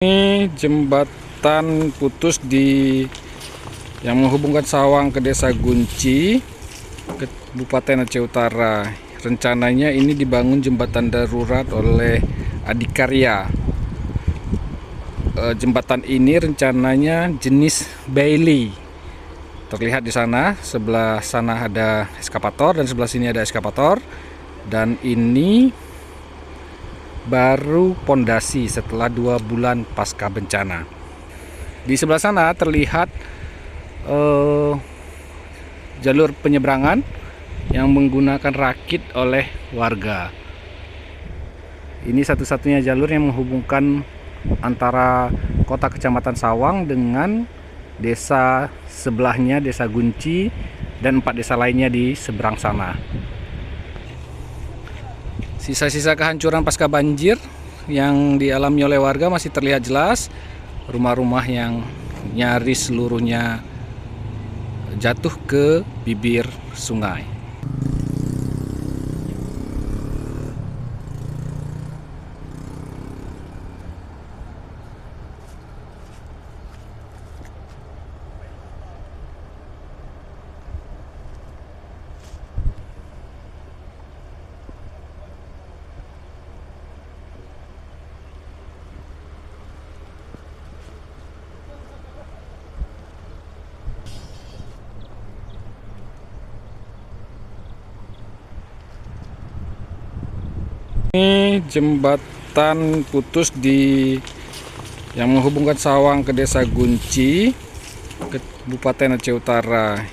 Ini jembatan putus yang menghubungkan Sawang ke Desa Gunci, Kabupaten Aceh Utara. Rencananya ini dibangun jembatan darurat oleh Adikarya. Jembatan ini rencananya jenis Bailey. Terlihat di sana, sebelah sana ada eskavator dan sebelah sini ada eskavator. Dan ini baru pondasi setelah 2 bulan pasca bencana. Di sebelah sana terlihat jalur penyeberangan yang menggunakan rakit oleh warga. Ini satu-satunya jalur yang menghubungkan antara kota kecamatan Sawang dengan desa sebelahnya, Desa Gunci, dan 4 desa lainnya di seberang sana. Sisa-sisa kehancuran pasca banjir yang dialami oleh warga masih terlihat jelas. Rumah-rumah yang nyaris seluruhnya jatuh ke bibir sungai. Ini jembatan putus yang menghubungkan Sawang ke Desa Gunci, Kabupaten Aceh Utara.